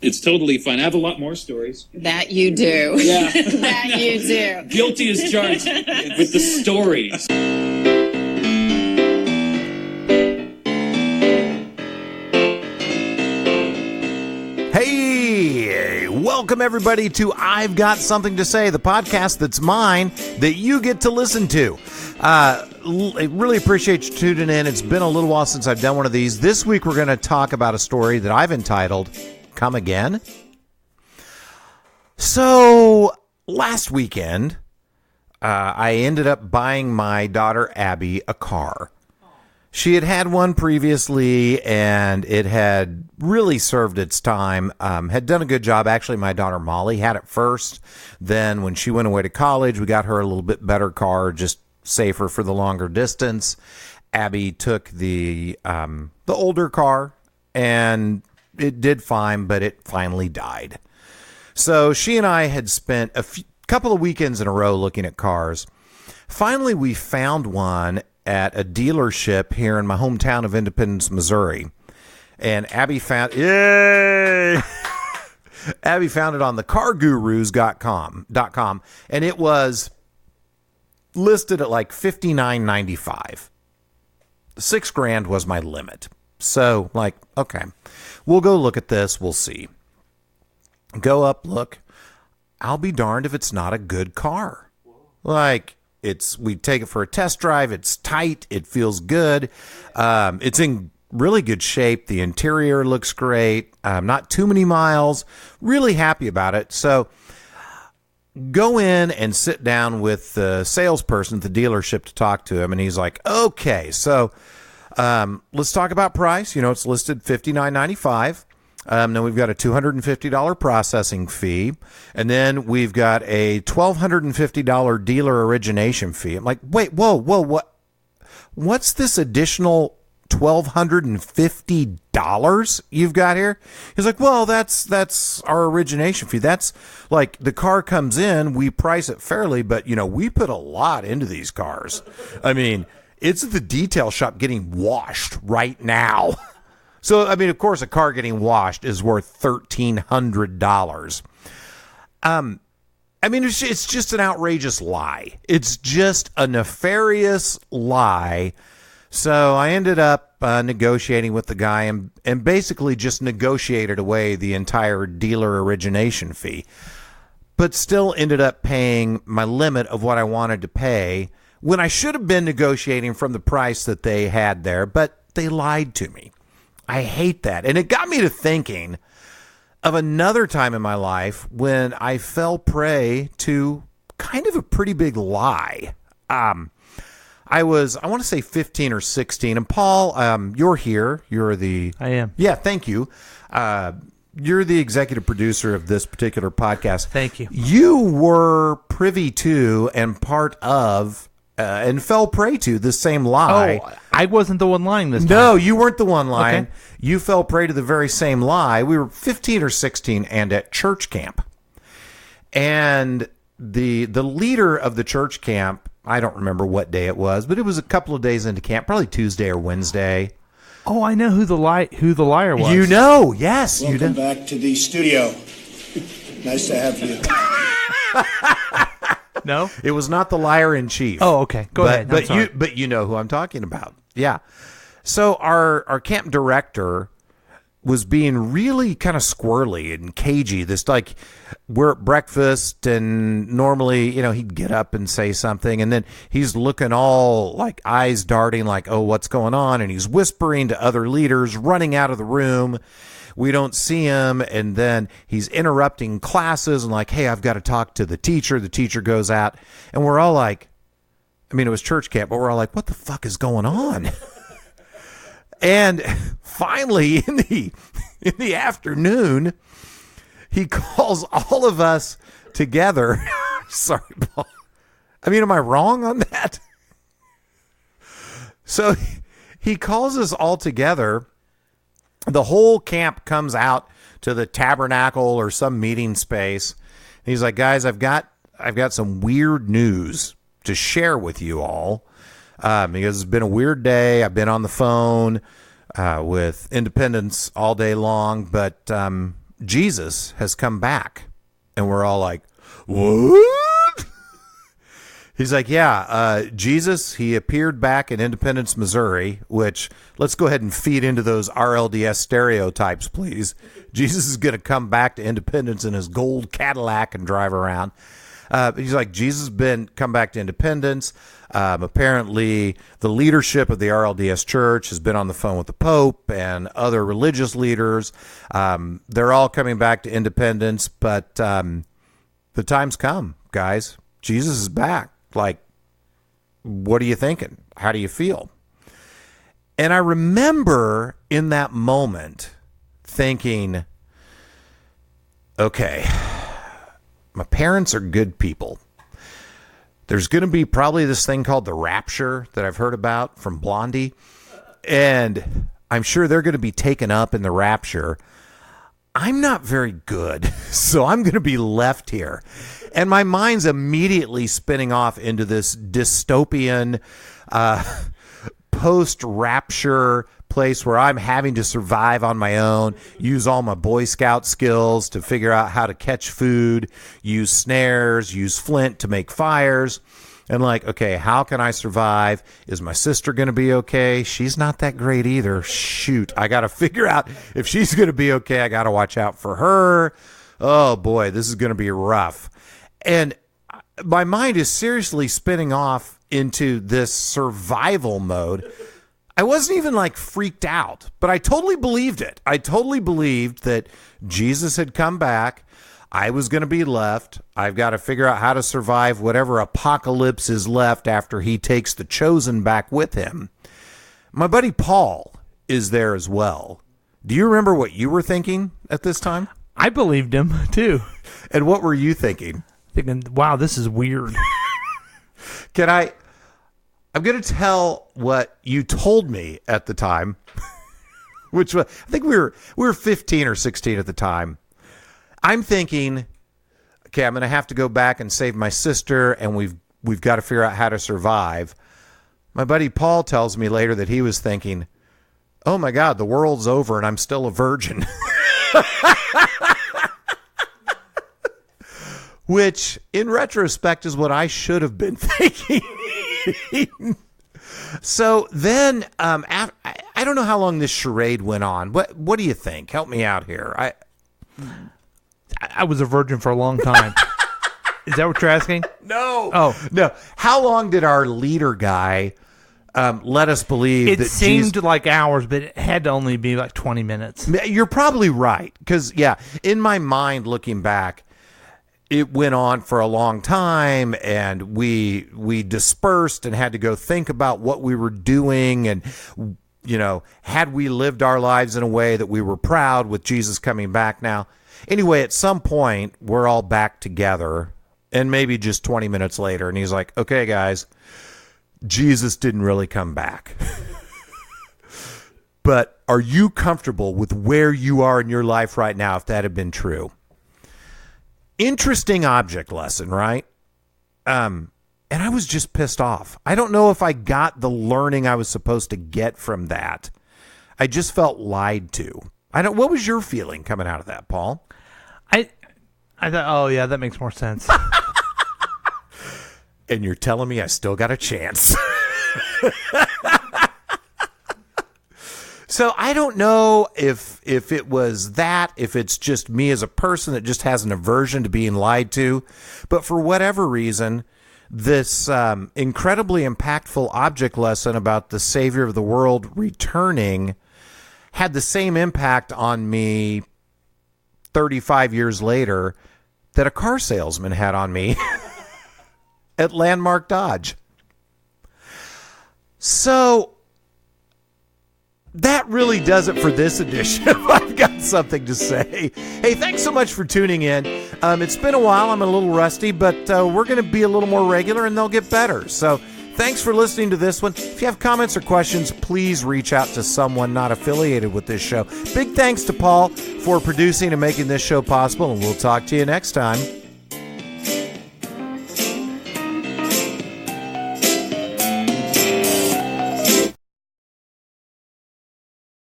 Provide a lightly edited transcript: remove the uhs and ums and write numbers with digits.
It's totally fine. I have a lot more stories. That you do. Yeah. That you do. Guilty as charged with the stories. Hey, welcome everybody to I've Got Something to Say, the podcast that's mine that you get to listen to. I really appreciate you tuning in. It's been a little while since I've done one of these. This week we're going to talk about a story that I've entitled, Come Again? So, last weekend, I ended up buying my daughter Abby a car. She had had one previously, and it had really served its time, had done a good job. Actually, my daughter Molly had it first. Then when she went away to college, we got her a little bit better car, just safer for the longer distance. Abby took the older car, and it did fine, but it finally died. So she and I had spent a couple of weekends in a row looking at cars. Finally, we found one at a dealership here in my hometown of Independence, Missouri. And Abby found Abby found it on the cargurus.com, and it was listed at like $59.95. $6,000 was my limit. So, like, okay, we'll go look at this. We'll see. Go up, look. I'll be darned if it's not a good car. Like, we take it for a test drive. It's tight. It feels good. It's in really good shape. The interior looks great. Not too many miles. Really happy about it. So go in and sit down with the salesperson at the dealership to talk to him. And he's like, okay, so let's talk about price. You know, it's listed $59.95. Then we've got a $250 processing fee, and then we've got a $1,250 dealer origination fee. I'm like, wait, whoa, what's this additional $1,250 you've got here? He's like, well, that's our origination fee. That's like the car comes in, we price it fairly, but you know, we put a lot into these cars. I mean, it's the detail shop getting washed right now. So, I mean, of course, a car getting washed is worth $1,300. I mean, it's just an outrageous lie. It's just a nefarious lie. So I ended up negotiating with the guy and basically just negotiated away the entire dealer origination fee, but still ended up paying my limit of what I wanted to pay when I should have been negotiating from the price that they had there, but they lied to me. I hate that. And it got me to thinking of another time in my life when I fell prey to kind of a pretty big lie. I want to say 15 or 16. And Paul, you're here. I am. Yeah, thank you. You're the executive producer of this particular podcast. Thank you. You were privy to and part of and fell prey to the same lie. Oh, I wasn't the one lying this time. No, you weren't the one lying. Okay. You fell prey to the very same lie. We were 15 or 16 and at church camp. And the leader of the church camp, I don't remember what day it was, but it was a couple of days into camp, probably Tuesday or Wednesday. Oh, I know who the liar was. You know, yes. Welcome back to the studio. Nice to have you. No? It was not the liar in chief. Oh, okay. Go ahead. But you know who I'm talking about. Yeah. So our camp director was being really kind of squirrely and cagey. This, like, we're at breakfast and normally, you know, he'd get up and say something and then he's looking all like eyes darting like, oh, what's going on? And he's whispering to other leaders, running out of the room. We don't see him, and then he's interrupting classes and like, hey, I've got to talk to the teacher. The teacher goes out, and we're all like, I mean, it was church camp, but we're all like, what the fuck is going on? And finally, in the afternoon, he calls all of us together. Sorry, Paul. I mean, am I wrong on that? So he calls us all together. The whole camp comes out to the tabernacle or some meeting space. And he's like, guys, I've got some weird news to share with you all. Because it's been a weird day. I've been on the phone with Independence all day long, but Jesus has come back. And we're all like, what? He's like, yeah, Jesus, he appeared back in Independence, Missouri, which let's go ahead and feed into those RLDS stereotypes, please. Jesus is going to come back to Independence in his gold Cadillac and drive around. He's like, Jesus has come back to Independence. Apparently, the leadership of the RLDS Church has been on the phone with the Pope and other religious leaders. They're all coming back to Independence, but the time's come, guys. Jesus is back. Like, what are you thinking? How do you feel? And I remember in that moment thinking, okay, my parents are good people. There's going to be probably this thing called the rapture that I've heard about from Blondie. And I'm sure they're going to be taken up in the rapture. I'm not very good, so I'm going to be left here. And my mind's immediately spinning off into this dystopian post-rapture place where I'm having to survive on my own, use all my Boy Scout skills to figure out how to catch food, use snares, use flint to make fires. And like, okay, how can I survive? Is my sister going to be okay? She's not that great either. Shoot, I got to figure out if she's going to be okay. I got to watch out for her. Oh boy, this is going to be rough. And my mind is seriously spinning off into this survival mode. I wasn't even like freaked out, but I totally believed it. I totally believed that Jesus had come back. I was going to be left. I've got to figure out how to survive whatever apocalypse is left after he takes the chosen back with him. My buddy Paul is there as well. Do you remember what you were thinking at this time? I believed him, too. And what were you thinking? Thinking, wow, this is weird. I'm going to tell what you told me at the time, which was, I think we were 15 or 16 at the time. I'm thinking, okay, I'm going to have to go back and save my sister, and we've got to figure out how to survive. My buddy Paul tells me later that he was thinking, oh my God, the world's over and I'm still a virgin. Which, in retrospect, is what I should have been thinking. So then, I don't know how long this charade went on. What do you think? Help me out here. I was a virgin for a long time. Is that what you're asking? No. Oh. No. How long did our leader guy let us believe It that seemed like hours, but it had to only be like 20 minutes. You're probably right. Because, yeah, in my mind, looking back, it went on for a long time, and we dispersed and had to go think about what we were doing. And, you know, had we lived our lives in a way that we were proud with Jesus coming back now? Anyway, at some point, we're all back together, and maybe just 20 minutes later, and he's like, okay, guys, Jesus didn't really come back. But are you comfortable with where you are in your life right now if that had been true? Interesting object lesson, right? And I was just pissed off. I don't know if I got the learning I was supposed to get from that. I just felt lied to. What was your feeling coming out of that, Paul? I thought, oh yeah, that makes more sense. And you're telling me I still got a chance. So I don't know if it was that, if it's just me as a person that just has an aversion to being lied to. But for whatever reason, this incredibly impactful object lesson about the Savior of the world returning had the same impact on me 35 years later that a car salesman had on me at Landmark Dodge. So that really does it for this edition of I've Got Something to Say. Hey, thanks so much for tuning in. It's been a while. I'm a little rusty, but we're going to be a little more regular, and they'll get better. So thanks for listening to this one. If you have comments or questions, please reach out to someone not affiliated with this show. Big thanks to Paul for producing and making this show possible, and we'll talk to you next time.